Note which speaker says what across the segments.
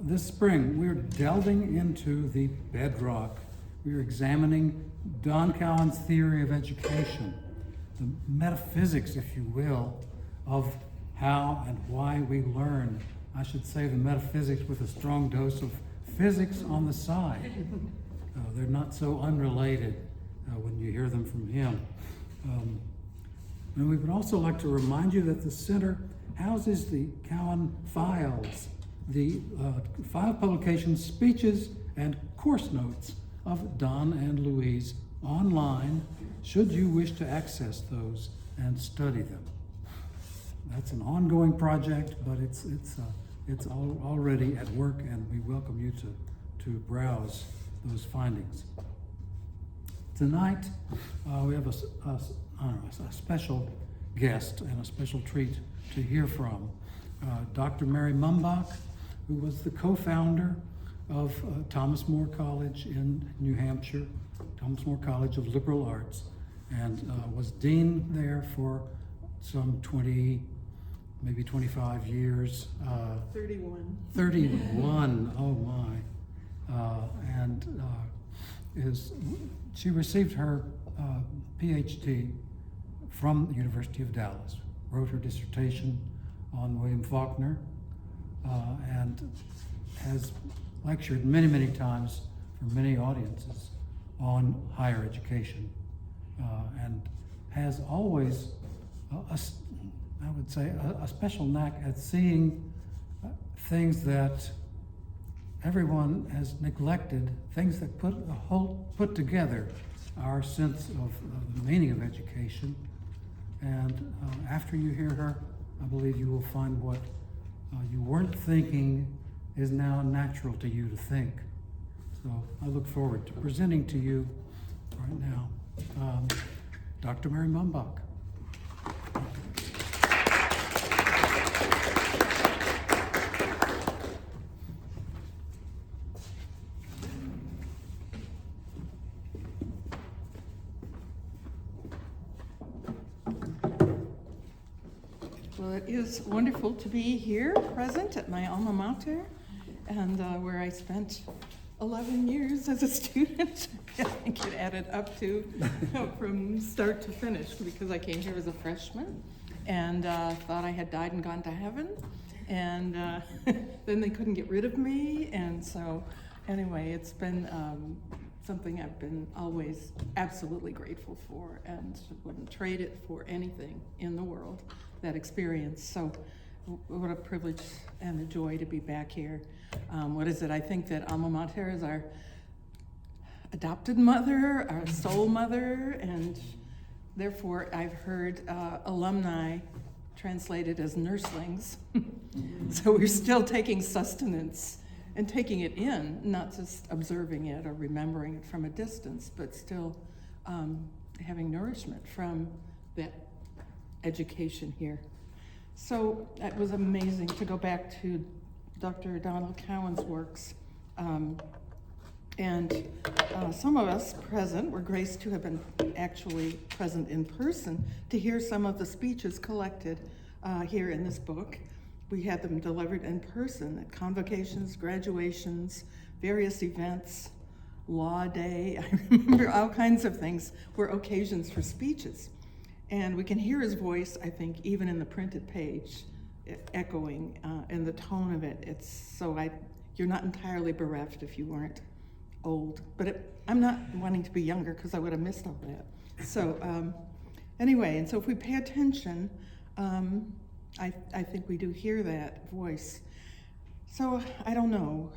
Speaker 1: This spring, we're delving into the bedrock. We're examining Don Cowan's theory of education, the metaphysics, if you will, of how and why we learn. I should say the metaphysics with a strong dose of physics on the side. They're not so unrelated when you hear them from him. And we would also like to remind you that the center houses the Cowan Files, the 5 publications, speeches, and course notes of Don and Louise online, should you wish to access those and study them. That's an ongoing project, but it's already at work, and we welcome you to browse those findings. Tonight, we have a special guest and a special treat to hear from. Dr. Mary Mumbauch, who was the co-founder of Thomas More College in New Hampshire, Thomas More College of Liberal Arts, and was dean there for some 20, maybe 25 years.
Speaker 2: 31.
Speaker 1: 31, oh my. She received her PhD from the University of Dallas, wrote her dissertation on William Faulkner, and has lectured many, many times for many audiences on higher education, and has always, I would say, a special knack at seeing things that everyone has neglected, things that put together our sense of the meaning of education. And after you hear her, I believe you will find what you weren't thinking is now natural to you to think. So I look forward to presenting to you right now Dr. Mary Mumbauch.
Speaker 2: Well, it is wonderful to be here, present at my alma mater, and where I spent 11 years as a student. I think it added up to from start to finish, because I came here as a freshman and thought I had died and gone to heaven, and then they couldn't get rid of me, and so anyway, it's been something I've been always absolutely grateful for, and wouldn't trade it for anything in the world, that experience. So what a privilege and a joy to be back here. What is it? I think that alma mater is our adopted mother, our soul mother, and therefore I've heard alumni translated as nurslings. So we're still taking sustenance and taking it in, not just observing it or remembering it from a distance, but still having nourishment from that education here. So it was amazing to go back to Dr. Donald Cowan's works. And some of us present were graced to have been actually present in person to hear some of the speeches collected here in this book. We had them delivered in person at convocations, graduations, various events, Law Day. I remember all kinds of things were occasions for speeches. And we can hear his voice, I think, even in the printed page, echoing in the tone of it. It's so you're not entirely bereft if you weren't old. But I'm not wanting to be younger because I would have missed all that. So anyway, and so if we pay attention, I think we do hear that voice. So I don't know.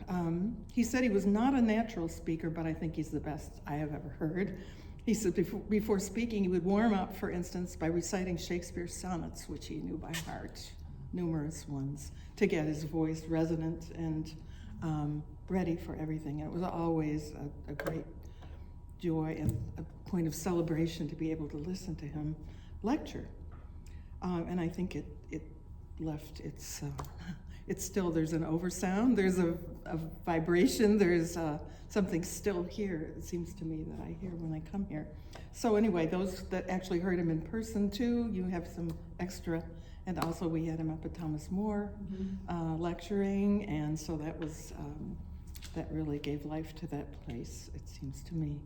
Speaker 2: He said he was not a natural speaker, but I think he's the best I have ever heard. He said before speaking, he would warm up, for instance, by reciting Shakespeare's sonnets, which he knew by heart, numerous ones, to get his voice resonant and ready for everything. And it was always a great joy and a point of celebration to be able to listen to him lecture. And I think it left its still, there's an oversound, there's a vibration, there's something still here, it seems to me, that I hear when I come here. So anyway, those that actually heard him in person too, you have some extra And also we had him up at Thomas More lecturing, and so that was, that really gave life to that place, it seems to me.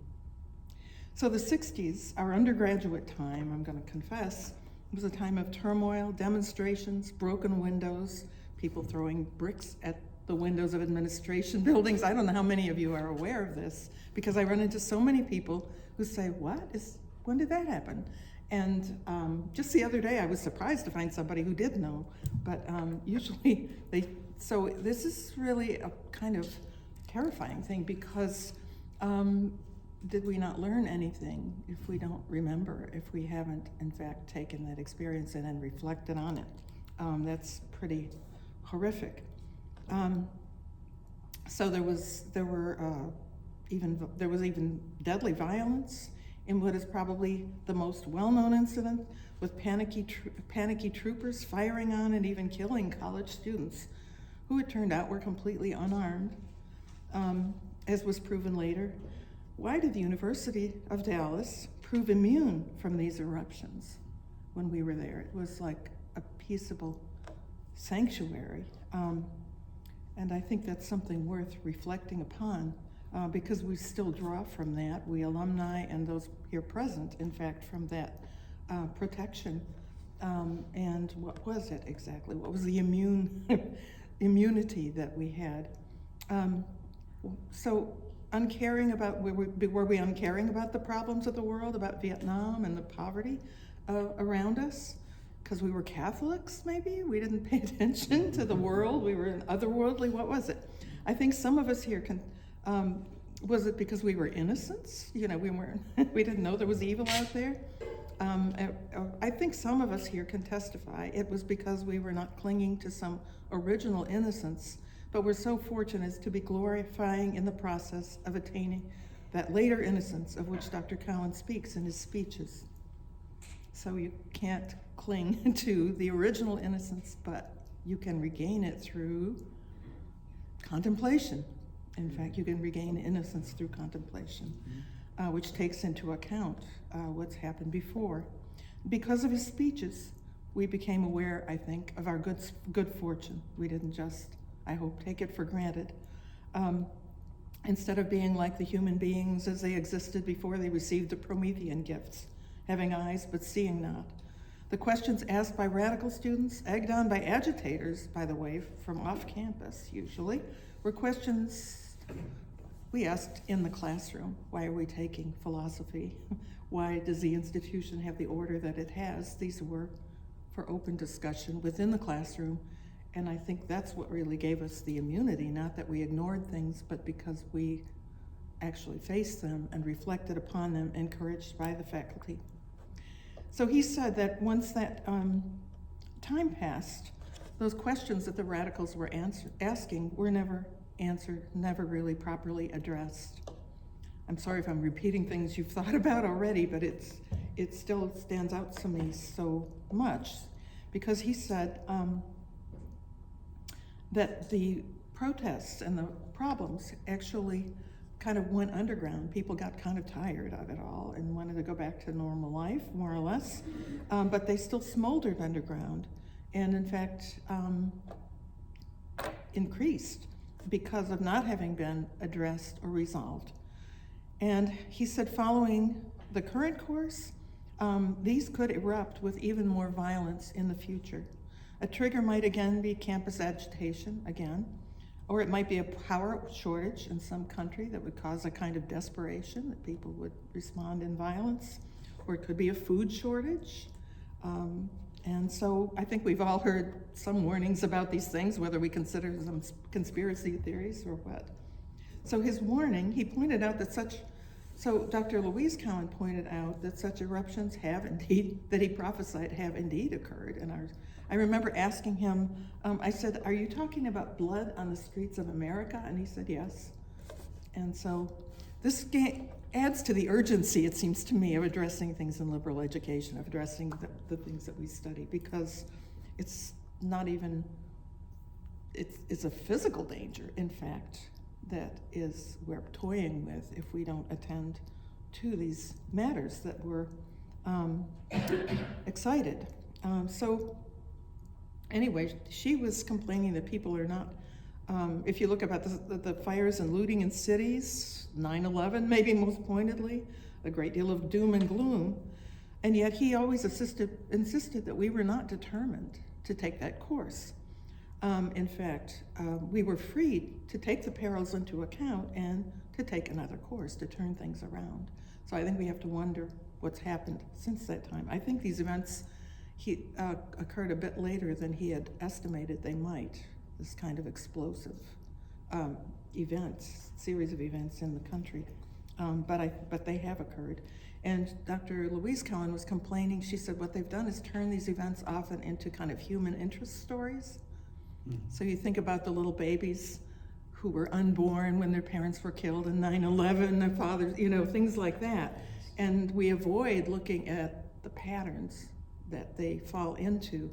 Speaker 2: So the 60s, our undergraduate time, I'm gonna confess, was a time of turmoil, demonstrations, broken windows, people throwing bricks at the windows of administration buildings. I don't know how many of you are aware of this, because I run into so many people who say, when did that happen? And just the other day, I was surprised to find somebody who did know, but usually so this is really a kind of terrifying thing, because did we not learn anything if we don't remember, if we haven't in fact taken that experience in and reflected on it? That's pretty horrific. So there was even deadly violence in what is probably the most well-known incident, with panicky troopers firing on and even killing college students, who it turned out were completely unarmed, as was proven later. Why did the University of Dallas prove immune from these eruptions when we were there? It was like a peaceable sanctuary. And I think that's something worth reflecting upon, because we still draw from that, we alumni and those here present, in fact, from that protection. And what was it exactly? What was the immunity that we had? So uncaring about, were we uncaring about the problems of the world, about Vietnam and the poverty around us? Because we were Catholics, maybe? We didn't pay attention to the world, we were otherworldly, what was it? I think some of us here can, was it because we were innocents? You know, we didn't know there was evil out there? I think some of us here can testify it was because we were not clinging to some original innocence, but we're so fortunate to be glorifying in the process of attaining that later innocence of which Dr. Cowan speaks in his speeches. So you can't cling to the original innocence, but you can regain it through contemplation. In fact, you can regain innocence through contemplation, which takes into account what's happened before. Because of his speeches, we became aware, I think, of our good fortune. We didn't just, I hope, take it for granted. Instead of being like the human beings as they existed before they received the Promethean gifts, having eyes but seeing not. The questions asked by radical students, egged on by agitators, by the way, from off campus usually, were questions we asked in the classroom. Why are we taking philosophy? Why does the institution have the order that it has? These were for open discussion within the classroom, and I think that's what really gave us the immunity, not that we ignored things, but because we actually faced them and reflected upon them, encouraged by the faculty. So he said that once that time passed, those questions that the radicals were asking were never answered, never really properly addressed. I'm sorry if I'm repeating things you've thought about already, but it still stands out to me so much, because he said that the protests and the problems actually kind of went underground. People got kind of tired of it all and wanted to go back to normal life, more or less, but they still smoldered underground, and in fact increased because of not having been addressed or resolved. And he said following the current course, these could erupt with even more violence in the future. A trigger might again be campus agitation again, or it might be a power shortage in some country that would cause a kind of desperation that people would respond in violence, or it could be a food shortage. And so I think we've all heard some warnings about these things, whether we consider them conspiracy theories or what. So his warning, he pointed out that so Dr. Louise Cowan pointed out that such eruptions have indeed, that he prophesied have indeed occurred in ours. I remember asking him, I said, are you talking about blood on the streets of America? And he said, yes. And so this adds to the urgency, it seems to me, of addressing things in liberal education, of addressing the things that we study, because it's not even, it's a physical danger, in fact, that is we're toying with if we don't attend to these matters that we're excited. So Anyway, she was complaining that people are not, if you look about the fires and looting in cities, 9/11 maybe most pointedly, a great deal of doom and gloom, and yet he always insisted that we were not determined to take that course. In fact, we were free to take the perils into account and to take another course to turn things around. So I think we have to wonder what's happened since that time. I think these events occurred a bit later than he had estimated they might, this kind of explosive series of events in the country. But they have occurred. And Dr. Louise Cowan was complaining. She said what they've done is turn these events often into kind of human interest stories. So you think about the little babies who were unborn when their parents were killed in 9/11, their fathers, things like that. And we avoid looking at the patterns that they fall into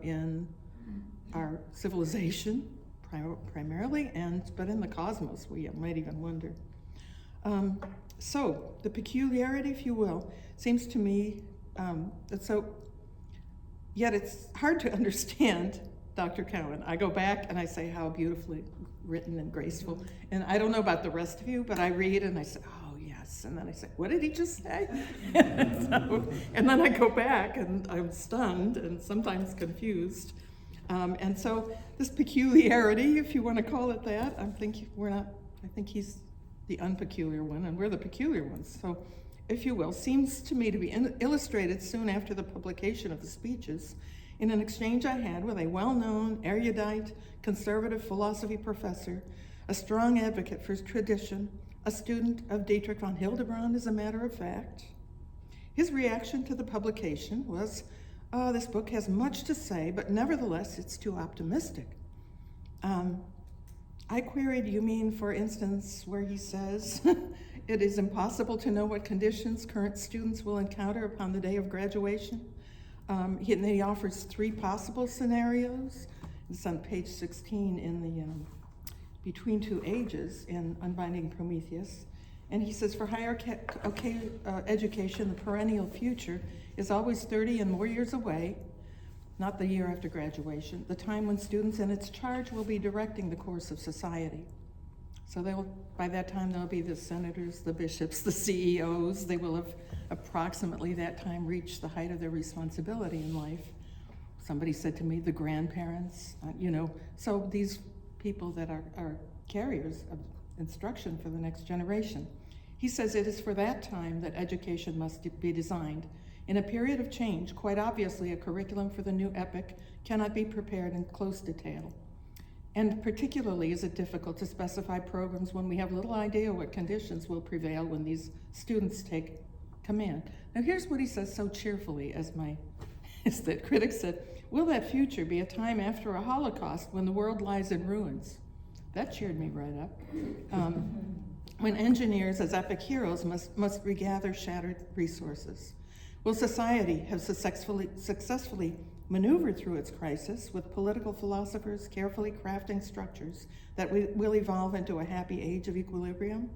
Speaker 2: in our civilization primarily, but in the cosmos, we might even wonder. So the peculiarity, if you will, seems to me yet it's hard to understand Dr. Cowan. I go back and I say how beautifully written and graceful. And I don't know about the rest of you, but I read and I say, oh yes. And then I say, what did he just say? And then I go back and I'm stunned and sometimes confused. And so this peculiarity, if you want to call it that, I think he's the unpeculiar one and we're the peculiar ones. So, if you will, seems to me to be illustrated soon after the publication of the speeches in an exchange I had with a well-known, erudite, conservative philosophy professor, a strong advocate for tradition, a student of Dietrich von Hildebrand, as a matter of fact. His reaction to the publication was, this book has much to say, but nevertheless, it's too optimistic. I queried, you mean, for instance, where he says, it is impossible to know what conditions current students will encounter upon the day of graduation? He offers 3 possible scenarios. It's on page 16 in the Between Two Ages in Unbinding Prometheus. And he says, for higher education, the perennial future is always 30 and more years away, not the year after graduation, the time when students in its charge will be directing the course of society. So by that time, there'll be the senators, the bishops, the CEOs. They will have approximately that time reached the height of their responsibility in life. Somebody said to me, the grandparents, so these people that are carriers of instruction for the next generation. He says it is for that time that education must be designed. In a period of change, quite obviously a curriculum for the new epoch cannot be prepared in close detail. And particularly is it difficult to specify programs when we have little idea what conditions will prevail when these students take command. Now here's what he says so cheerfully, as the critic said, will that future be a time after a Holocaust when the world lies in ruins? That cheered me right up. When engineers as epic heroes must regather shattered resources. Will society have successfully maneuvered through its crisis with political philosophers carefully crafting structures that will evolve into a happy age of equilibrium?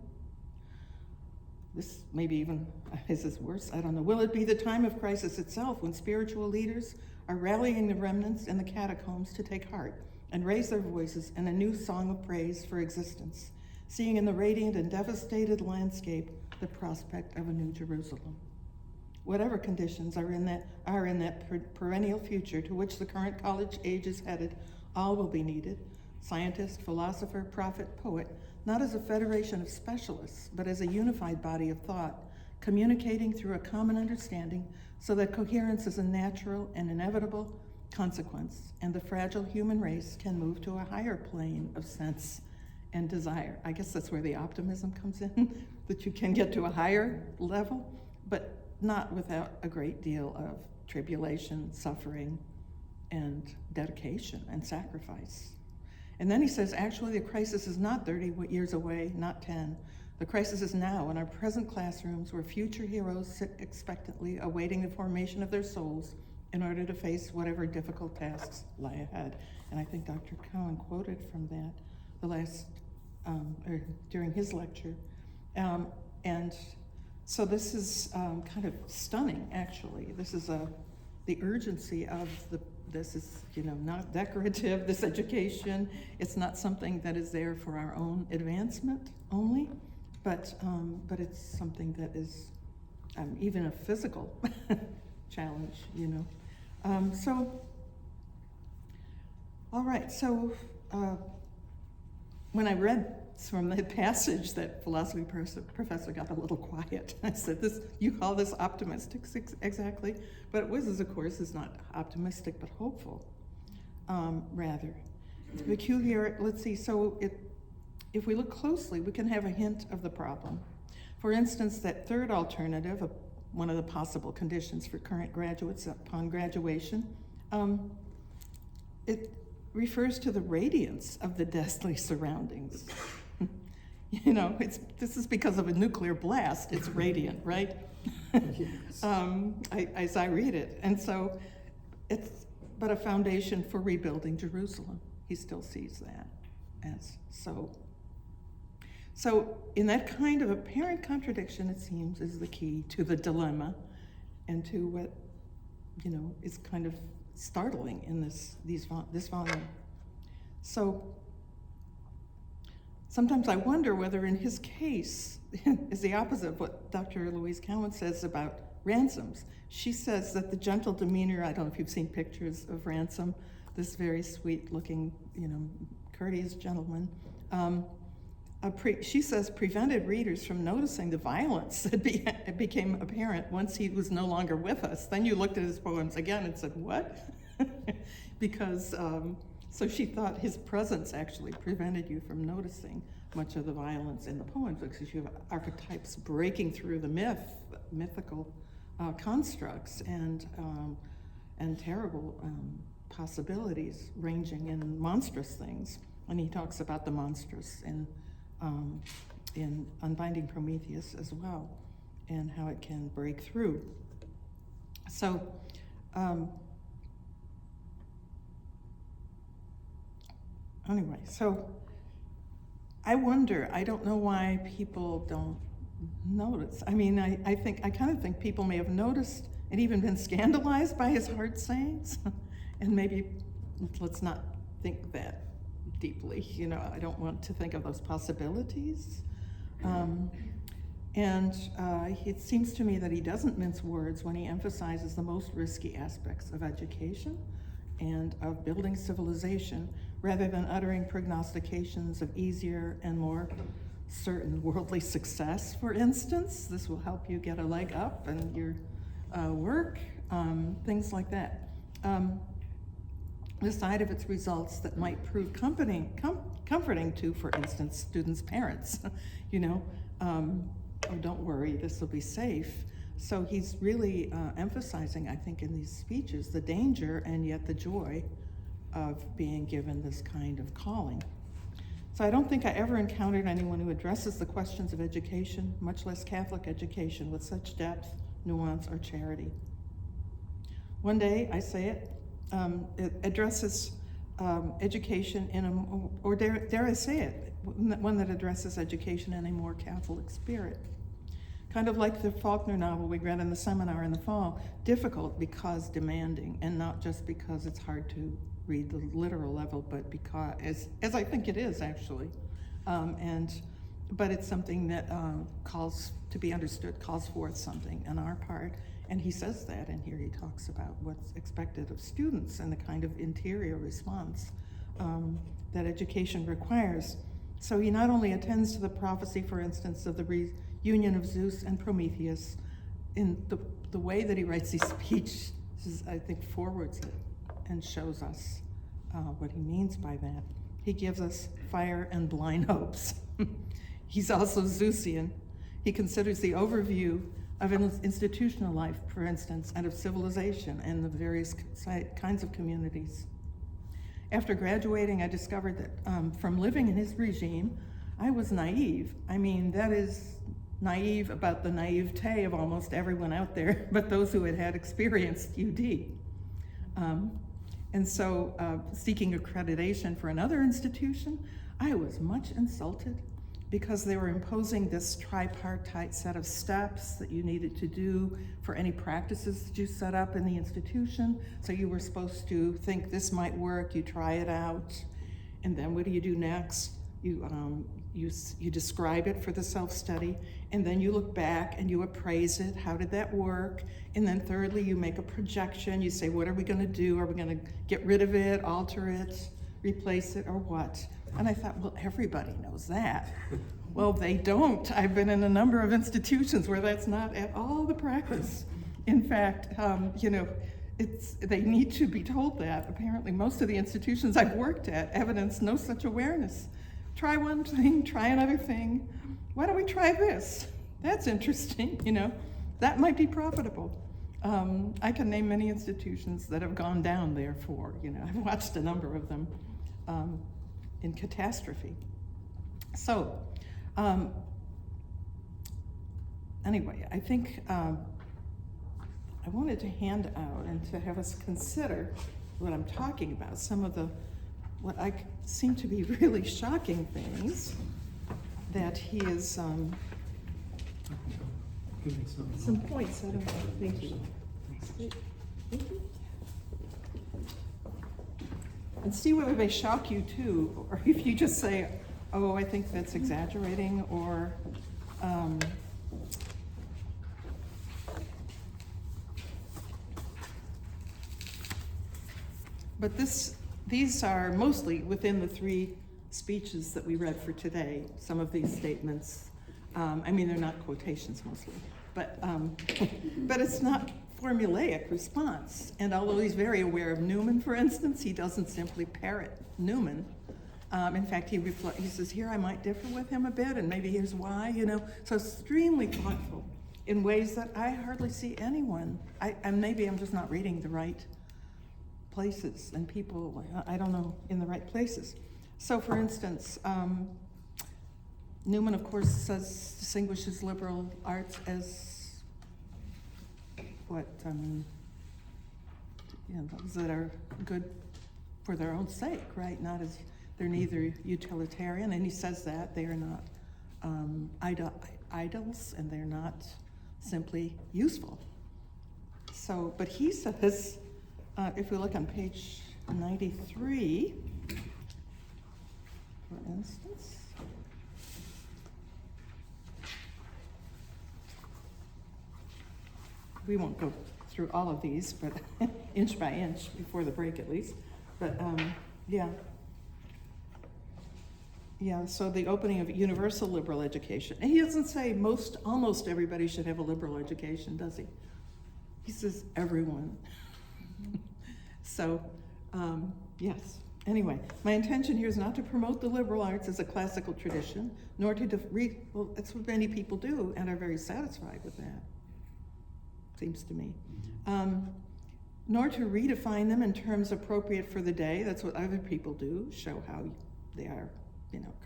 Speaker 2: This maybe even, is this worse? I don't know. Will it be the time of crisis itself when spiritual leaders are rallying the remnants in the catacombs to take heart and raise their voices in a new song of praise for existence, seeing in the radiant and devastated landscape the prospect of a new Jerusalem? Whatever conditions are in that perennial future to which the current college age is headed, all will be needed. Scientist, philosopher, prophet, poet, not as a federation of specialists, but as a unified body of thought, communicating through a common understanding so that coherence is a natural and inevitable consequence, and the fragile human race can move to a higher plane of sense and desire. I guess that's where the optimism comes in, that you can get to a higher level, but not without a great deal of tribulation, suffering, and dedication and sacrifice. And then he says, actually, the crisis is not 30 years away, not 10. The crisis is now in our present classrooms where future heroes sit expectantly awaiting the formation of their souls in order to face whatever difficult tasks lie ahead. And I think Dr. Cowan quoted from that during his lecture. And so this is kind of stunning, actually. This is the urgency of this is, not decorative, this education. It's not something that is there for our own advancement only, but it's something that is even a physical challenge, all right, so when I read from the passage, that philosophy professor got a little quiet. I said, you call this optimistic? Exactly. But Wiz's, of course, is not optimistic, but hopeful, rather. It's peculiar. Let's see, so if we look closely, we can have a hint of the problem. For instance, that third alternative, one of the possible conditions for current graduates upon graduation, it refers to the radiance of the deathly surroundings. This is because of a nuclear blast. It's radiant, right?
Speaker 1: Yes.
Speaker 2: As I read it. And so it's but a foundation for rebuilding Jerusalem. He still sees that as so. So in that kind of apparent contradiction, it seems, is the key to the dilemma and to what, is kind of startling in this volume. So sometimes I wonder whether in his case is the opposite of what Dr. Louise Cowan says about Ransom's. She says that the gentle demeanor, I don't know if you've seen pictures of Ransom, this very sweet looking, courteous gentleman, she says prevented readers from noticing the violence that became apparent once he was no longer with us. Then you looked at his poems again and said, what? Because, so she thought his presence actually prevented you from noticing much of the violence in the poems, because you have archetypes breaking through the mythical constructs and terrible possibilities ranging in monstrous things. And he talks about the monstrous in Unbinding Prometheus as well, and how it can break through. So, anyway, so I wonder, I don't know why people don't notice. I mean, I kind of think people may have noticed and even been scandalized by his hard sayings, and maybe let's not think that deeply. I don't want to think of those possibilities. It seems to me that he doesn't mince words when he emphasizes the most risky aspects of education and of building civilization, rather than uttering prognostications of easier and more certain worldly success. For instance, this will help you get a leg up in your work, things like that. The side of its results that might prove comforting to, for instance, students' parents. Oh, don't worry, this will be safe. So he's really emphasizing, I think, in these speeches, the danger and yet the joy of being given this kind of calling. So I don't think I ever encountered anyone who addresses the questions of education, much less Catholic education, with such depth, nuance, or charity. One day, I say it addresses education or dare I say it, one that addresses education in a more Catholic spirit. Kind of like the Faulkner novel we read in the seminar in the fall, difficult because demanding, and not just because it's hard to read the literal level, but because, as I think it is actually, but it's something that calls to be understood, calls forth something on our part. And he says that, and here he talks about what's expected of students and the kind of interior response that education requires. So he not only attends to the prophecy, for instance, of the reunion of Zeus and Prometheus, in the way that he writes these speeches, I think, forwards it and shows us what he means by that. He gives us fire and blind hopes. He's also Zeusian. He considers the overview of institutional life, for instance, and of civilization and the various kinds of communities. After graduating, I discovered that from living in his regime, I was naive. I mean, that is naive about the naivete of almost everyone out there, but those who had experienced UD. And so seeking accreditation for another institution, I was much insulted because they were imposing this tripartite set of steps that you needed to do for any practices that you set up in the institution. So you were supposed to think this might work, you try it out, and then what do you do next? You describe it for the self-study, and then you look back and you appraise it. How did that work? And then thirdly, you make a projection. You say, what are we going to do? Are we going to get rid of it, alter it, replace it, or what? And I thought, well, everybody knows that. Well, they don't. I've been in a number of institutions where that's not at all the practice. In fact, they need to be told that. Apparently, most of the institutions I've worked at evidence no such awareness. Try one thing, try another thing. Why don't we try this? That's interesting, That might be profitable. I can name many institutions that have gone down therefore, I've watched a number of them in catastrophe. So, anyway, I think I wanted to hand out and to have us consider what I'm talking about, some of what I seem to be really shocking things that he is, some points, I don't know, thank you. Thank you. And see whether they shock you too, or if you just say, oh, I think that's exaggerating, or but these are mostly within the 3 speeches that we read for today, some of these statements. They're not quotations mostly, but it's not formulaic response. And although he's very aware of Newman, for instance, he doesn't simply parrot Newman. In fact, he says, here I might differ with him a bit, and maybe here's why, So extremely thoughtful in ways that I hardly see anyone. Maybe I'm just not reading the right places and people, I don't know, in the right places. So for instance, Newman, of course, distinguishes liberal arts as what, those that are good for their own sake, right? Not as, they're neither utilitarian, and he says that they are not idols, and they're not simply useful. So, but he says, if we look on page 93, for instance, we won't go through all of these, but inch by inch before the break at least. But so the opening of universal liberal education. And he doesn't say almost everybody should have a liberal education, does he? He says everyone. So, yes. Anyway, my intention here is not to promote the liberal arts as a classical tradition, nor to well, that's what many people do and are very satisfied with that, seems to me. Nor to redefine them in terms appropriate for the day. That's what other people do, show how they are,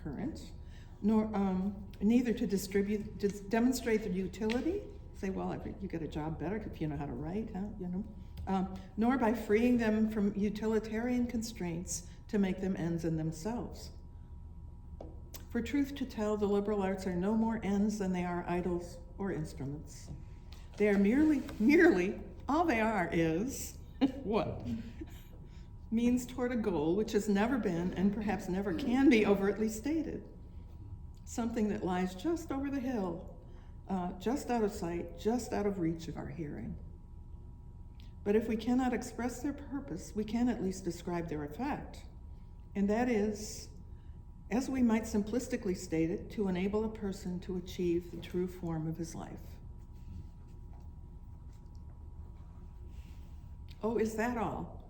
Speaker 2: current. Nor, neither to demonstrate their utility. Say, well, you get a job better if you know how to write, nor by freeing them from utilitarian constraints to make them ends in themselves. For truth to tell, the liberal arts are no more ends than they are idols or instruments. They are merely, all they are is, what? Means toward a goal which has never been and perhaps never can be overtly stated. Something that lies just over the hill, just out of sight, just out of reach of our hearing. But if we cannot express their purpose, we can at least describe their effect. And that is, as we might simplistically state it, to enable a person to achieve the true form of his life. Oh, is that all?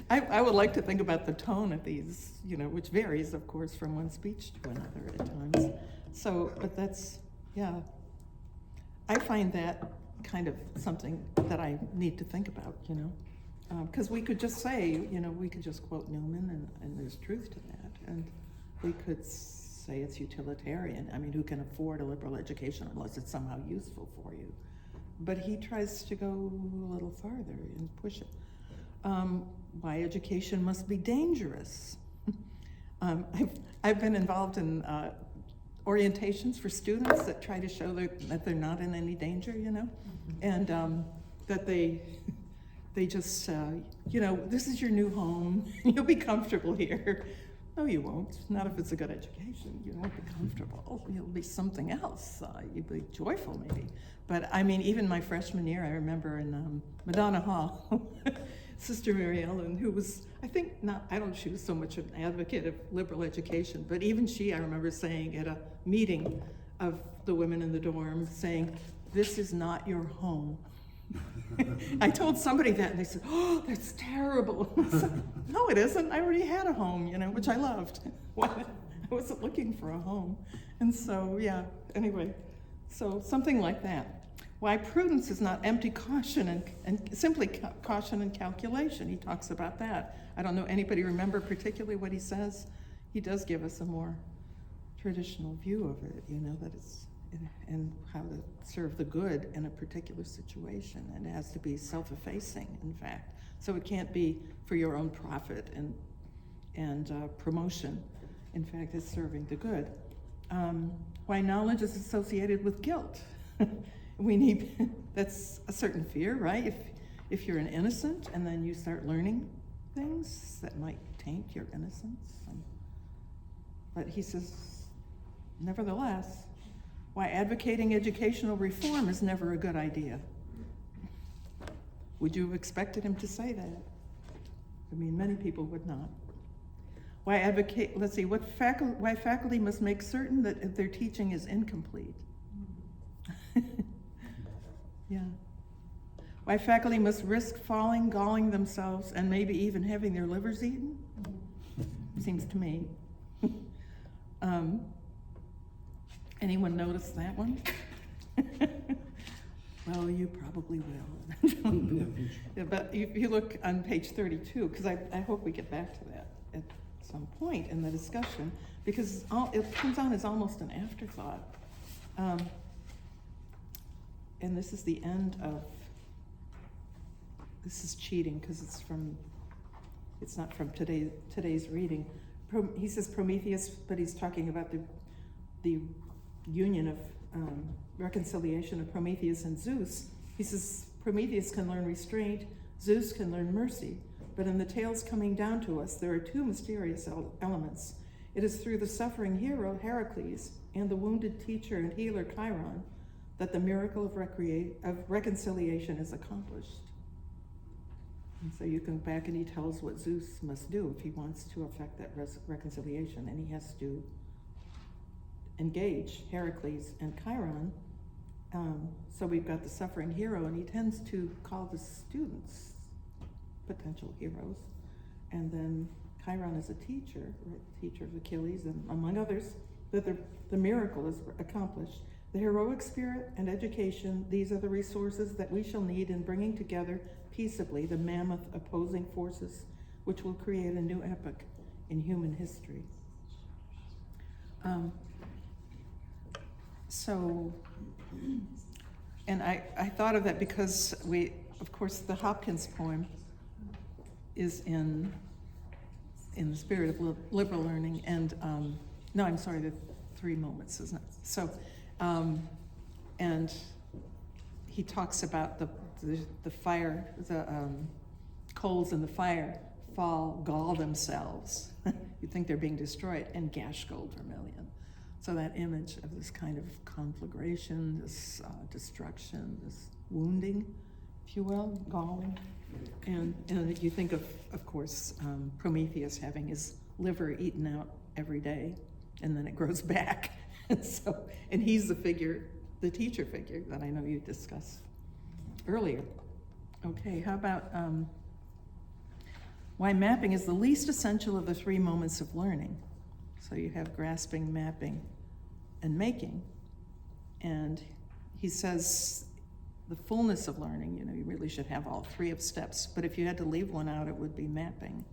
Speaker 2: I would like to think about the tone of these, which varies, of course, from one speech to another at times. So, but that's, I find that kind of something that I need to think about, because we could just say, we could just quote Newman, and there's truth to that, and we could say it's utilitarian. Who can afford a liberal education unless it's somehow useful for you? But he tries to go a little farther and push it. Why education must be dangerous. I've been involved in orientations for students that try to show that they're not in any danger, and that they just, this is your new home. You'll be comfortable here. No, you won't. Not if it's a good education. You won't be comfortable. You'll be something else. You'll be joyful, maybe. But I mean, even my freshman year, I remember in Madonna Hall, Sister Mary Ellen, who was, I think, I don't know if she was so much an advocate of liberal education, but even she, I remember saying at a meeting of the women in the dorm, saying, "This is not your home." I told somebody that, and they said, "Oh, that's terrible." I said, "No, it isn't. I already had a home, which I loved. I wasn't looking for a home." And so, yeah, anyway, so something like that. Why prudence is not empty caution and simply caution and calculation. He talks about that. I don't know, anybody remember particularly what he says? He does give us a more traditional view of it, that it's, and how to serve the good in a particular situation. And it has to be self-effacing, in fact. So it can't be for your own profit and promotion. In fact, it's serving the good. Why knowledge is associated with guilt. That's a certain fear, right? If you're an innocent and then you start learning things that might taint your innocence. But he says, nevertheless, why advocating educational reform is never a good idea. Would you have expected him to say that? I mean, many people would not. Why advocate, why faculty must make certain that if their teaching is incomplete. Yeah. Why faculty must risk falling, galling themselves, and maybe even having their livers eaten? Seems to me. Anyone notice that one? Well, you probably will. Yeah, but if you look on page 32, because I hope we get back to that at some point in the discussion, because it comes on as almost an afterthought. And this is the end of, this is cheating because it's not from today's reading. He says Prometheus, but he's talking about the union of reconciliation of Prometheus and Zeus. He says Prometheus can learn restraint, Zeus can learn mercy, but in the tales coming down to us, there are two mysterious elements. It is through the suffering hero, Heracles, and the wounded teacher and healer, Chiron, that the miracle of reconciliation is accomplished. And so you come back and he tells what Zeus must do if he wants to effect that reconciliation, and he has to engage Heracles and Chiron. So we've got the suffering hero, and he tends to call the students potential heroes. And then Chiron is a teacher, right? Teacher of Achilles, and among others, that the miracle is accomplished. The heroic spirit and education, these are the resources that we shall need in bringing together peaceably the mammoth opposing forces which will create a new epoch in human history. And I thought of that because of course, the Hopkins poem is in the spirit of liberal learning, and no, I'm sorry, the 3 moments, isn't it? So, and he talks about the fire, the coals in the fire gall themselves. You think they're being destroyed, and gash gold vermilion. So that image of this kind of conflagration, this destruction, this wounding, if you will, galling. And you think of course, Prometheus having his liver eaten out every day, and then it grows back. And he's the teacher figure that I know you discussed earlier. Okay, how about why mapping is the least essential of the 3 moments of learning. So you have grasping, mapping, and making. And he says the fullness of learning, you really should have all 3 of steps, but if you had to leave one out, it would be mapping.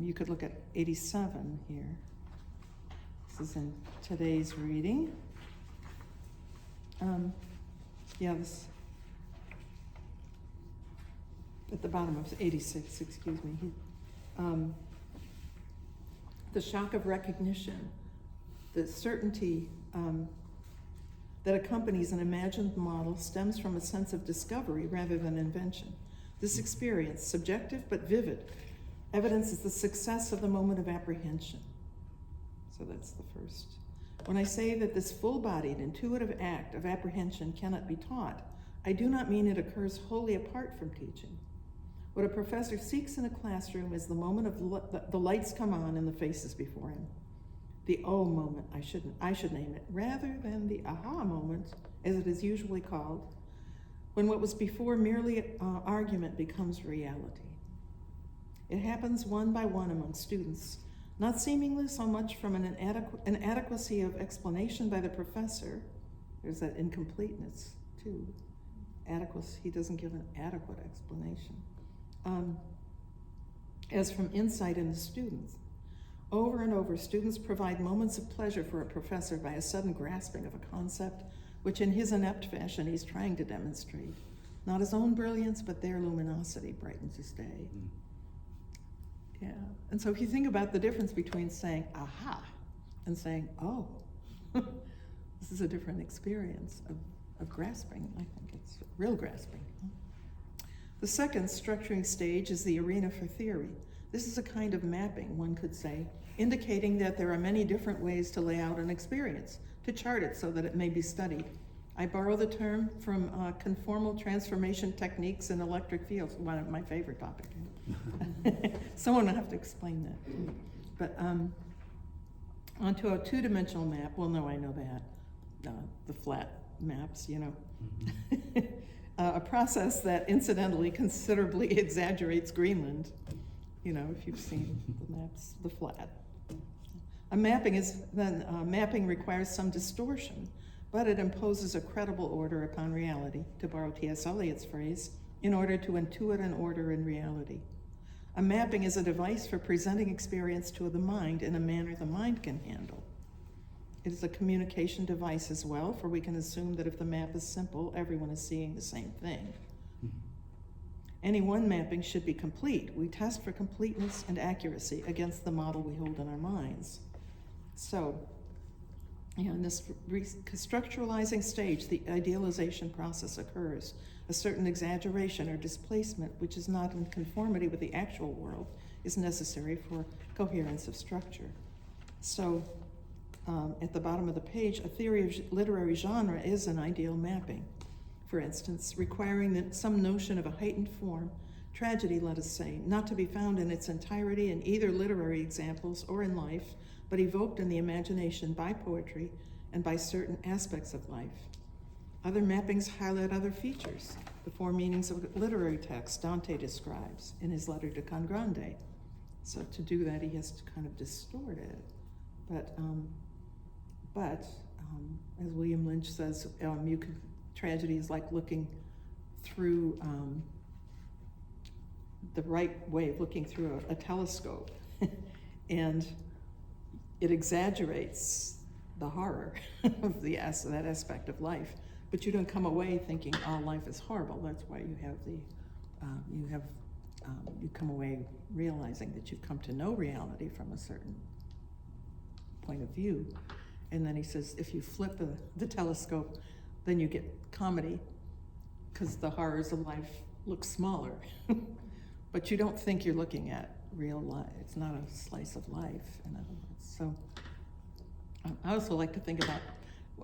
Speaker 2: You could look at 87 here. This is in today's reading. This at the bottom of 86, excuse me. The shock of recognition, the certainty that accompanies an imagined model stems from a sense of discovery rather than invention. This experience, subjective but vivid, evidences the success of the moment of apprehension. So that's the first. When I say that this full-bodied, intuitive act of apprehension cannot be taught, I do not mean it occurs wholly apart from teaching. What a professor seeks in a classroom is the moment of the lights come on and the faces before him. The oh moment, I should name it, rather than the aha moment, as it is usually called, when what was before merely argument becomes reality. It happens one by one among students, not seemingly so much from an inadequacy of explanation by the professor. There's that incompleteness too. Adequacy, he doesn't give an adequate explanation. As from insight in the students. Over and over, students provide moments of pleasure for a professor by a sudden grasping of a concept which in his inept fashion he's trying to demonstrate. Not his own brilliance, but their luminosity brightens his day. Yeah, and so if you think about the difference between saying aha and saying oh, this is a different experience of grasping. I think it's real grasping. The second structuring stage is the arena for theory. This is a kind of mapping, one could say, indicating that there are many different ways to lay out an experience, to chart it so that it may be studied. I borrow the term from conformal transformation techniques in electric fields, one of my favorite topics. Someone will have to explain that. But onto a two-dimensional map, well, no, I know that, the flat maps, you know. A process that incidentally considerably exaggerates Greenland, you know, if you've seen the maps, the flat. Mapping requires some distortion, but it imposes a credible order upon reality, to borrow T.S. Eliot's phrase, in order to intuit an order in reality. A mapping is a device for presenting experience to the mind in a manner the mind can handle. It is a communication device as well, for we can assume that if the map is simple, everyone is seeing the same thing. Any one mapping should be complete. We test for completeness and accuracy against the model we hold in our minds. So, in this structuralizing stage, the idealization process occurs. A certain exaggeration or displacement, which is not in conformity with the actual world, is necessary for coherence of structure. So, at the bottom of the page, a theory of literary genre is an ideal mapping. For instance, requiring some notion of a heightened form, tragedy, let us say, not to be found in its entirety in either literary examples or in life, but evoked in the imagination by poetry and by certain aspects of life. Other mappings highlight other features, the four meanings of literary text Dante describes in his letter to Can Grande. So to do that, he has to kind of distort it. But as William Lynch says, tragedy is like looking through the right way of looking through a telescope, and it exaggerates the horror of that aspect of life. But you don't come away thinking, "Oh, life is horrible." That's why you have you come away realizing that you've come to know reality from a certain point of view. And then he says, if you flip the telescope, then you get comedy, because the horrors of life look smaller. But you don't think you're looking at real life. It's not a slice of life, in other words. So I also like to think about,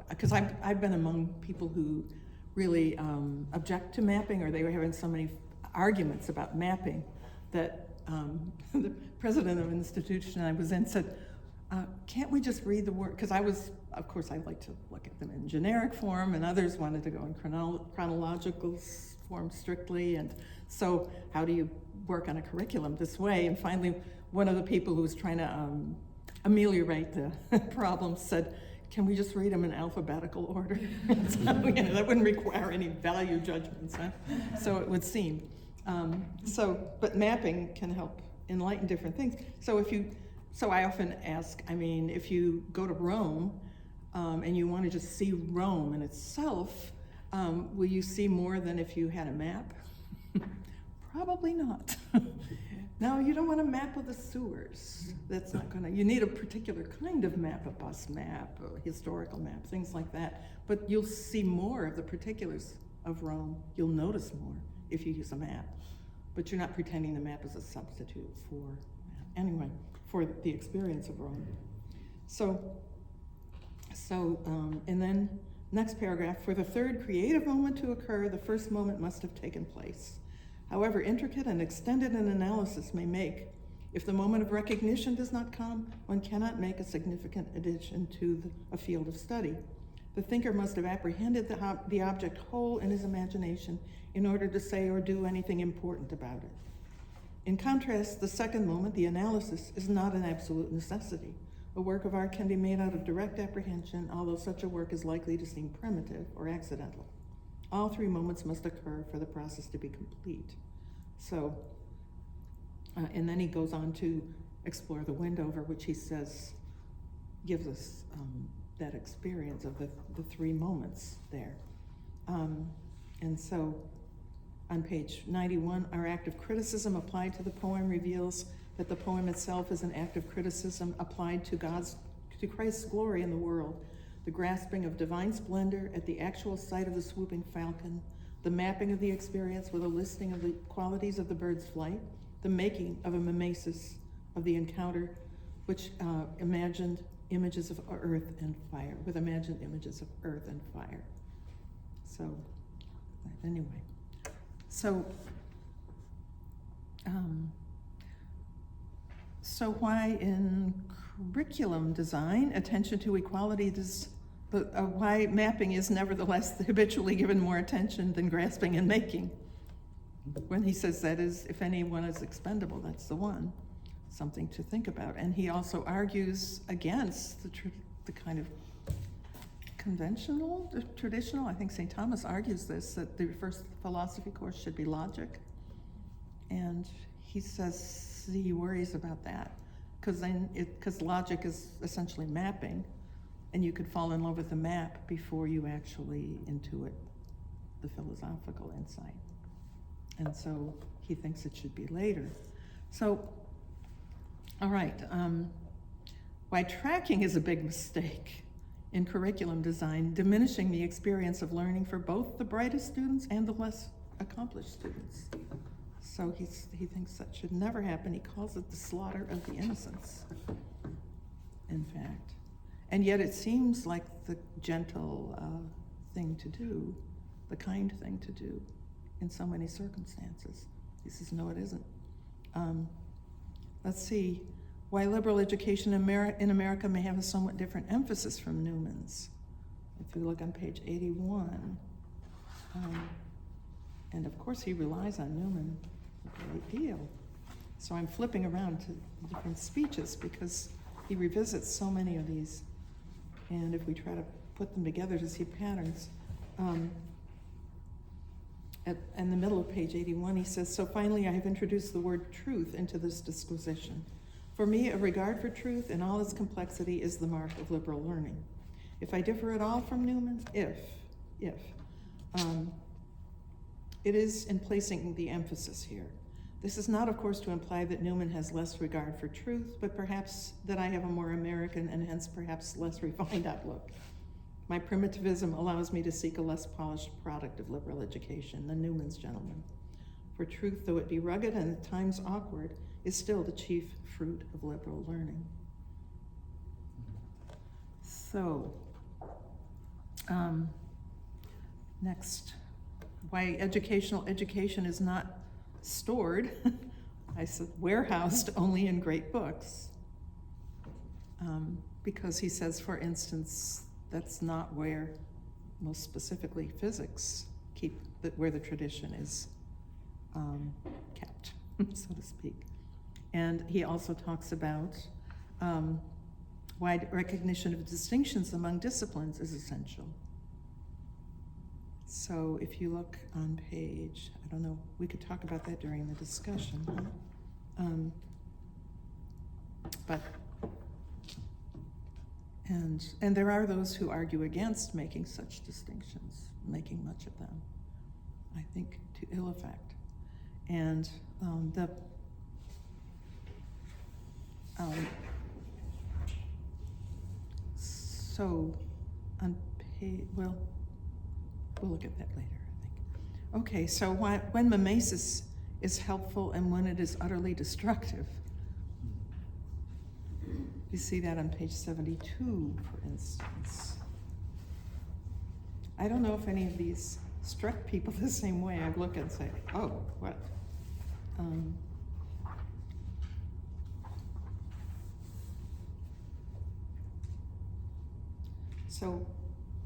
Speaker 2: because I've been among people who really object to mapping, or they were having so many arguments about mapping that the president of an institution I was in said, can't we just read the word? Because of course, I like to look at them in generic form, and others wanted to go in chronological form strictly. And so how do you work on a curriculum this way? And finally, one of the people who was trying to ameliorate the problem said, can we just read them in alphabetical order? So, that wouldn't require any value judgments, huh? So it would seem. But mapping can help enlighten different things. So I often ask, if you go to Rome and you want to just see Rome in itself, will you see more than if you had a map? Probably not. Now, you don't want a map of the sewers. That's not gonna, you need a particular kind of map, a bus map, a historical map, things like that. But you'll see more of the particulars of Rome. You'll notice more if you use a map. But you're not pretending the map is a substitute for, anyway, for the experience of Rome. And then next paragraph, for the third creative moment to occur, the first moment must have taken place. However intricate and extended an analysis may make, if the moment of recognition does not come, one cannot make a significant addition to a field of study. The thinker must have apprehended the object whole in his imagination in order to say or do anything important about it. In contrast, the second moment, the analysis, is not an absolute necessity. A work of art can be made out of direct apprehension, although such a work is likely to seem primitive or accidental. All three moments must occur for the process to be complete. So, and then he goes on to explore the Windover, which he says gives us that experience of the three moments there. And so on page 91, our act of criticism applied to the poem reveals that the poem itself is an act of criticism applied to Christ's glory in the world, the grasping of divine splendor at the actual sight of the swooping falcon, the mapping of the experience with a listing of the qualities of the bird's flight, the making of a mimesis of the encounter, which imagined images of earth and fire, with imagined images of earth and fire. So, anyway. So why in curriculum design, attention to equality why mapping is nevertheless habitually given more attention than grasping and making? When he says that is, if anyone is expendable, that's the one. Something to think about. And he also argues against the kind of conventional, traditional, I think St. Thomas argues this, that the first philosophy course should be logic. And he says he worries about that, because logic is essentially mapping, and you could fall in love with the map before you actually intuit the philosophical insight. And so he thinks it should be later. So, all right, why tracking is a big mistake in curriculum design, diminishing the experience of learning for both the brightest students and the less accomplished students. So he thinks that should never happen. He calls it the slaughter of the innocents, in fact. And yet it seems like the gentle thing to do, the kind thing to do in so many circumstances. He says, no, it isn't. Let's see, why liberal education in America may have a somewhat different emphasis from Newman's. If you look on page 81, and of course he relies on Newman a great deal. So I'm flipping around to different speeches because he revisits so many of these. And if we try to put them together to see patterns, in the middle of page 81, he says, so finally I have introduced the word truth into this disquisition. For me, a regard for truth in all its complexity is the mark of liberal learning. If I differ at all from Newman, it is in placing the emphasis here. This is not, of course, to imply that Newman has less regard for truth, but perhaps that I have a more American and hence perhaps less refined outlook. My primitivism allows me to seek a less polished product of liberal education than Newman's gentleman. For truth, though it be rugged and at times awkward, is still the chief fruit of liberal learning. So, next, why education is not stored, I said warehoused only in great books. Because he says, for instance, that's not where, most specifically physics, where the tradition is kept, so to speak. And he also talks about why recognition of distinctions among disciplines is essential. So if you look on page, I don't know, we could talk about that during the discussion. And there are those who argue against making such distinctions, making much of them, I think to ill effect. And so on page, well, we'll look at that later, I think. Okay, so when mimesis is helpful and when it is utterly destructive. You see that on page 72, for instance. I don't know if any of these struck people the same way. I look and say, oh, what? So,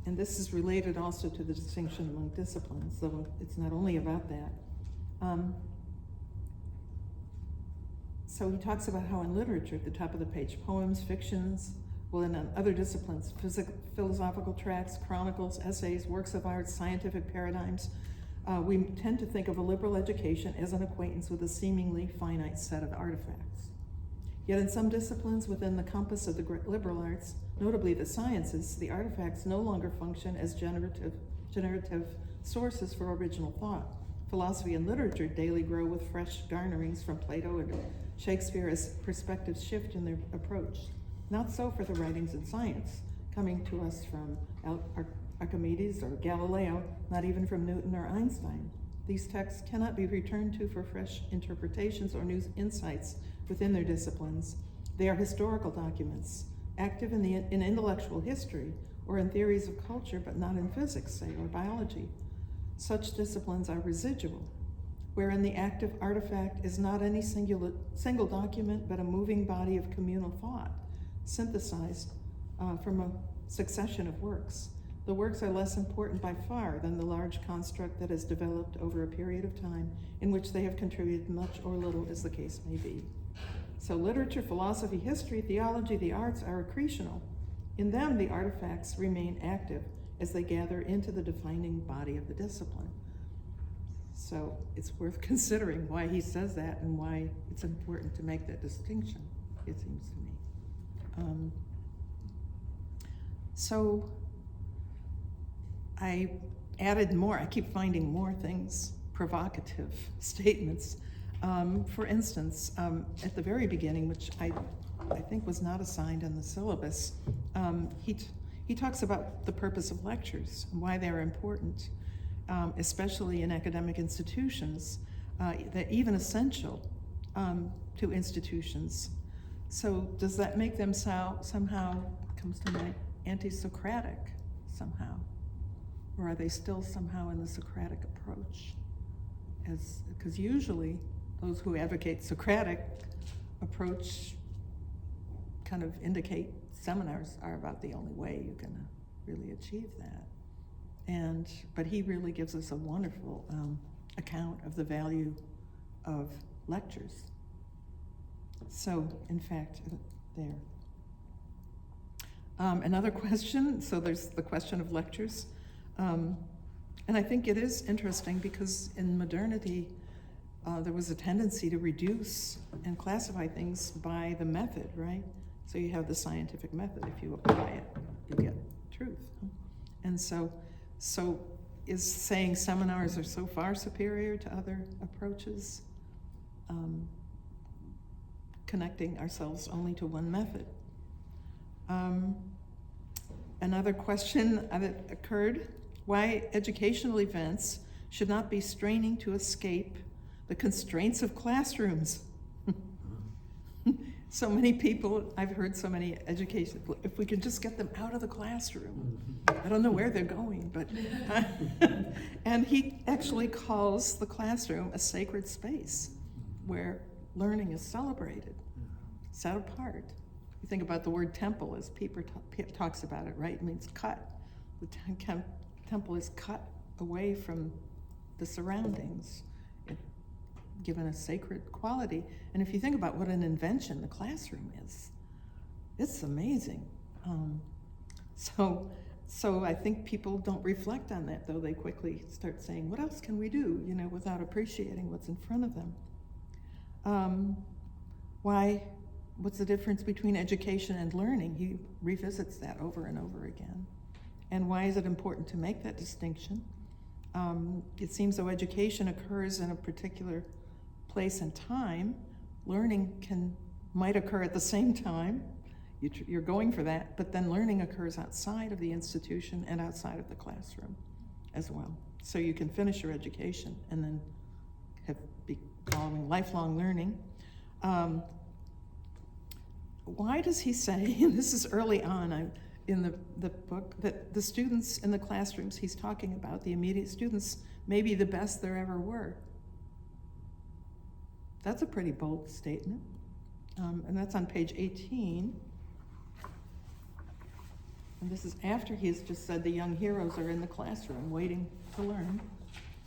Speaker 2: and this is related also to the distinction among disciplines, though it's not only about that. So he talks about how in literature, at the top of the page, poems, fictions, well, and on other disciplines, philosophical tracts, chronicles, essays, works of art, scientific paradigms, we tend to think of a liberal education as an acquaintance with a seemingly finite set of artifacts. Yet in some disciplines within the compass of the liberal arts, notably the sciences, the artifacts no longer function as generative sources for original thought. Philosophy and literature daily grow with fresh garnerings from Plato and Shakespeare as perspectives shift in their approach. Not so for the writings in science, coming to us from Archimedes or Galileo, not even from Newton or Einstein. These texts cannot be returned to for fresh interpretations or new insights within their disciplines. They are historical documents, active in intellectual history or in theories of culture, but not in physics, say, or biology. Such disciplines are residual, wherein the active artifact is not any single document, but a moving body of communal thought, synthesized from a succession of works. The works are less important by far than the large construct that has developed over a period of time in which they have contributed much or little, as the case may be. So literature, philosophy, history, theology, the arts are accretional. In them, the artifacts remain active as they gather into the defining body of the discipline. So it's worth considering why he says that and why it's important to make that distinction, it seems to me. So I added more. I keep finding more things, provocative statements. For instance, at the very beginning, which I think was not assigned in the syllabus, he talks about the purpose of lectures and why they're important, especially in academic institutions, that even essential to institutions. So does that make them somehow, comes to mind, anti-Socratic somehow? Or are they still somehow in the Socratic approach? Because usually those who advocate Socratic approach kind of indicate seminars are about the only way you can really achieve that. But he really gives us a wonderful account of the value of lectures. So, in fact, there. Another question, so there's the question of lectures. And I think it is interesting because in modernity, there was a tendency to reduce and classify things by the method, right? So you have the scientific method. If you apply it, you get truth. And so is saying seminars are so far superior to other approaches, connecting ourselves only to one method? Another question that occurred, why educational events should not be straining to escape the constraints of classrooms. So many people, I've heard so many education, if we can just get them out of the classroom. I don't know where they're going, but, and he actually calls the classroom a sacred space where learning is celebrated, set apart. You think about the word temple as Pieper talks about it, right? It means cut. The temple is cut away from the surroundings, given a sacred quality. And if you think about what an invention the classroom is, it's amazing. So I think people don't reflect on that, though. They quickly start saying, what else can we do, without appreciating what's in front of them. What's the difference between education and learning? He revisits that over and over again. And why is it important to make that distinction? It seems though education occurs in a particular place and time. Learning might occur at the same time. You're going for that, but then learning occurs outside of the institution and outside of the classroom as well. So you can finish your education and then be following lifelong learning. Why does he say, and this is early on in the book, that the students in the classrooms he's talking about, the immediate students, may be the best there ever were? That's a pretty bold statement. And that's on page 18. And this is after he has just said the young heroes are in the classroom waiting to learn.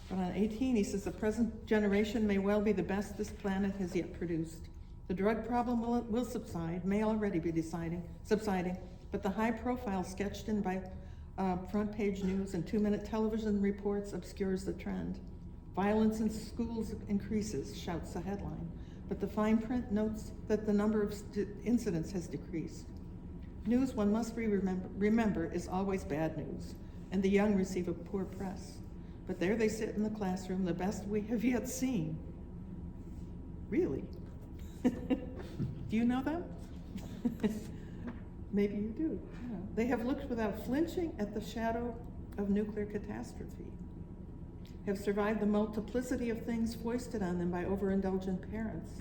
Speaker 2: But on 18, he says the present generation may well be the best this planet has yet produced. The drug problem will subside, may already be subsiding, but the high profile sketched in by front page news and 2-minute television reports obscures the trend. Violence in schools increases, shouts the headline, but the fine print notes that the number of incidents has decreased. News, one must remember, is always bad news, and the young receive a poor press. But there they sit in the classroom, the best we have yet seen. Really? Do you know them? Maybe you do. Yeah. They have looked without flinching at the shadow of nuclear catastrophe, have survived the multiplicity of things foisted on them by overindulgent parents,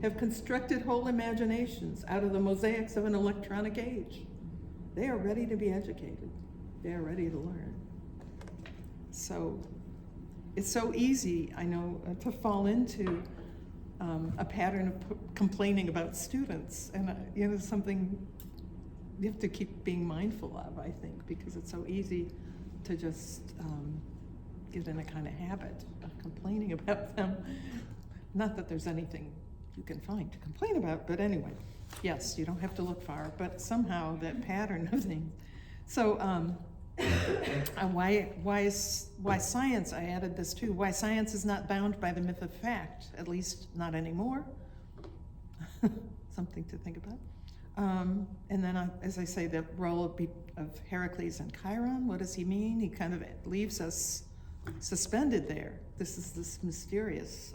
Speaker 2: have constructed whole imaginations out of the mosaics of an electronic age. They are ready to be educated. They are ready to learn. So it's so easy, I know, to fall into a pattern of complaining about students, and something you have to keep being mindful of, I think, because it's so easy to just get in a kind of habit of complaining about them. Not that there's anything you can find to complain about, but anyway, yes, you don't have to look far, but somehow that pattern of things. So why science, I added this too, why science is not bound by the myth of fact, at least not anymore. Something to think about. And then, as I say, the role of Heracles and Chiron, what does he mean? He kind of leaves us suspended there. This is this mysterious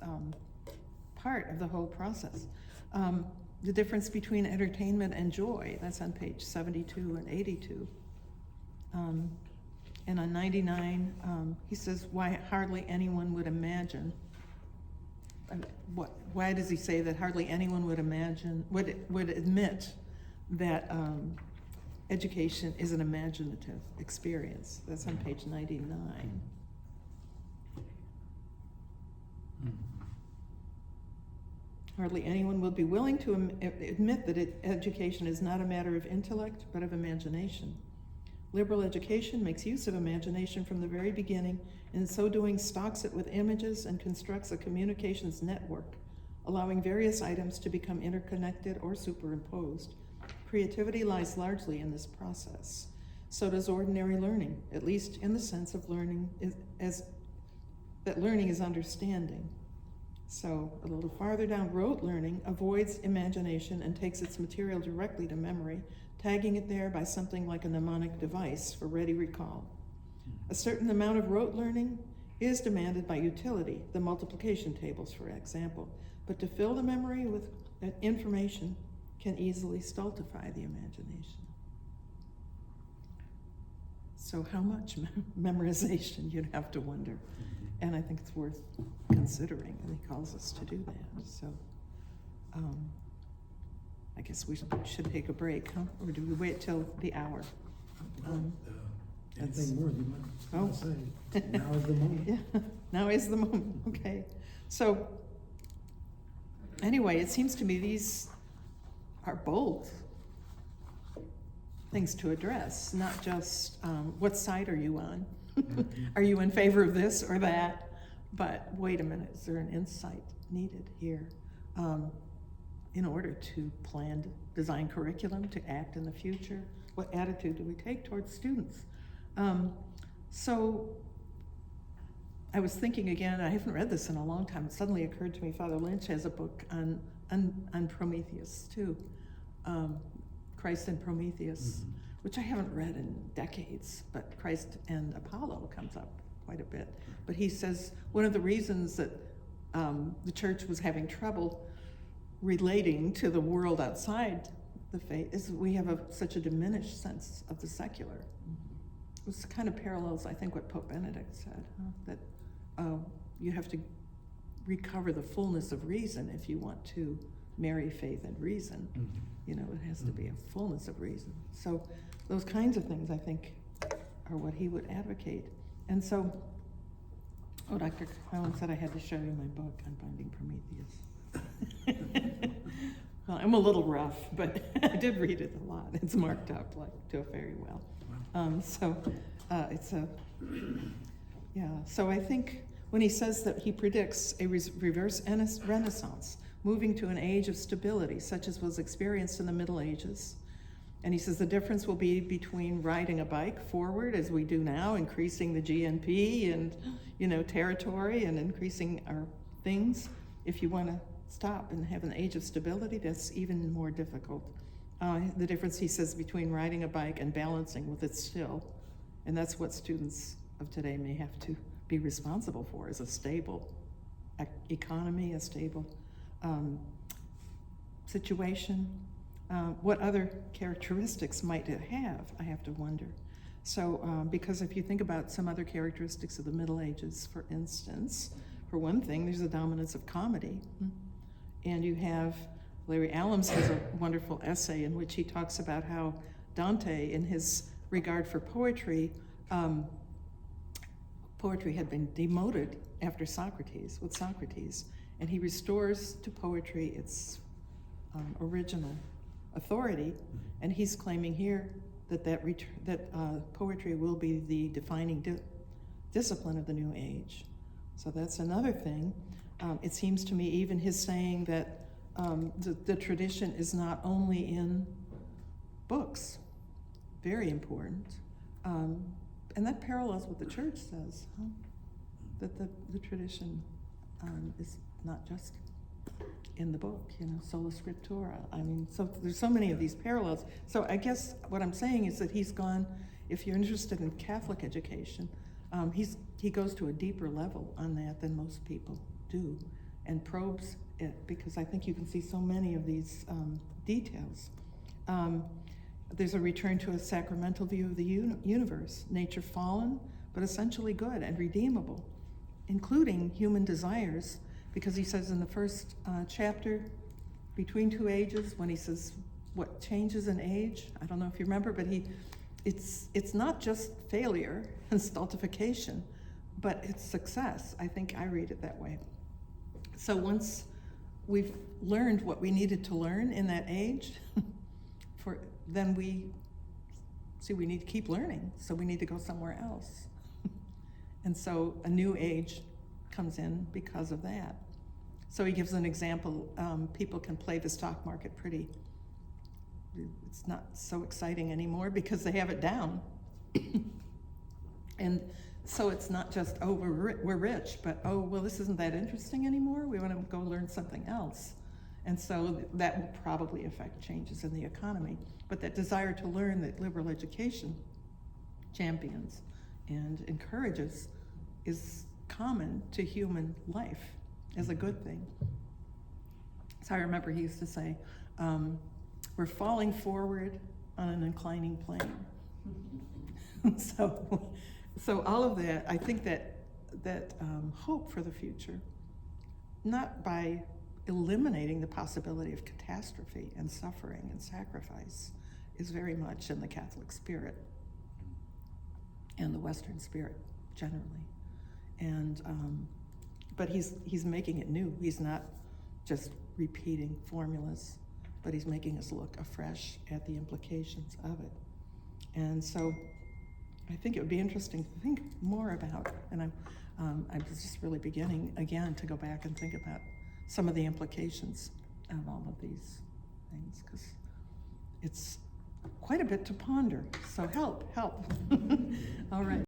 Speaker 2: part of the whole process. The difference between entertainment and joy, that's on page 72 and 82. And on 99, he says, why hardly anyone would imagine, why does he say that hardly anyone would admit that education is an imaginative experience? That's on page 99. Hardly anyone will be willing to admit that education is not a matter of intellect, but of imagination. Liberal education makes use of imagination from the very beginning, and in so doing stocks it with images and constructs a communications network, allowing various items to become interconnected or superimposed. Creativity lies largely in this process. So does ordinary learning, at least in the sense of learning that learning is understanding. So a little farther down, rote learning avoids imagination and takes its material directly to memory, tagging it there by something like a mnemonic device for ready recall. A certain amount of rote learning is demanded by utility, the multiplication tables, for example, but to fill the memory with information can easily stultify the imagination. So how much memorization, you'd have to wonder. And I think it's worth considering, and he calls us to do that. So I guess we should take a break, huh? Or do we wait till the hour?
Speaker 1: Anything more you might say? Now is the moment.
Speaker 2: Yeah, now is the moment. Okay. So anyway, it seems to me these are both things to address, not just what side are you on? Are you in favor of this or that? But wait a minute, is there an insight needed here in order to plan, design curriculum, to act in the future? What attitude do we take towards students? So I was thinking again, I haven't read this in a long time. It suddenly occurred to me, Father Lynch has a book on Prometheus too, Christ and Prometheus. Mm-hmm. Which I haven't read in decades, but Christ and Apollo comes up quite a bit. But he says one of the reasons that the church was having trouble relating to the world outside the faith, is we have such a diminished sense of the secular. It was kind of parallels, I think, what Pope Benedict said, that you have to recover the fullness of reason if you want to marry faith and reason. You know, it has to be a fullness of reason. So those kinds of things, I think, are what he would advocate. And so, Dr. Cowan said I had to show you my book, Unbinding Prometheus. Well, I'm a little rough, but I did read it a lot. It's marked up very well. So I think when he says that he predicts a reverse renaissance, moving to an age of stability, such as was experienced in the Middle Ages. And he says the difference will be between riding a bike forward, as we do now, increasing the GNP and, territory and increasing our things. If you want to stop and have an age of stability, that's even more difficult. The difference, he says, between riding a bike and balancing with it still. And that's what students of today may have to be responsible for, is a stable economy, a stable situation. What other characteristics might it have, I have to wonder. So, because if you think about some other characteristics of the Middle Ages, for instance, for one thing, there's a dominance of comedy. And you have, Larry Allams has a wonderful essay in which he talks about how Dante, in his regard for poetry, poetry had been demoted after Socrates, and he restores to poetry its original authority, and he's claiming here that poetry will be the defining discipline of the new age. So that's another thing. It seems to me even his saying that the tradition is not only in books, very important, and that parallels what the church says, that the tradition is not just in the book, sola scriptura. So there's so many of these parallels. So I guess what I'm saying is that he's gone, if you're interested in Catholic education, he goes to a deeper level on that than most people do, and probes it, because I think you can see so many of these details. There's a return to a sacramental view of the universe, nature fallen, but essentially good and redeemable, including human desires, because he says in the first chapter, Between Two Ages, when he says what changes in age, I don't know if you remember, but it's not just failure and stultification, but it's success. I think I read it that way. So once we've learned what we needed to learn in that age, then we need to keep learning, so we need to go somewhere else. And so a new age comes in because of that. So he gives an example. People can play the stock market it's not so exciting anymore because they have it down. And so it's not just, we're rich, but this isn't that interesting anymore. We want to go learn something else. And so that will probably affect changes in the economy. But that desire to learn that liberal education champions and encourages is common to human life as a good thing. So I remember he used to say, we're falling forward on an inclining plane. So all of that, I think that hope for the future, not by eliminating the possibility of catastrophe and suffering and sacrifice, is very much in the Catholic spirit and the Western spirit generally. And but he's making it new. He's not just repeating formulas, but he's making us look afresh at the implications of it. And so I think it would be interesting to think more about, and I'm just really beginning again to go back and think about some of the implications of all of these things, because it's quite a bit to ponder. So help. All right.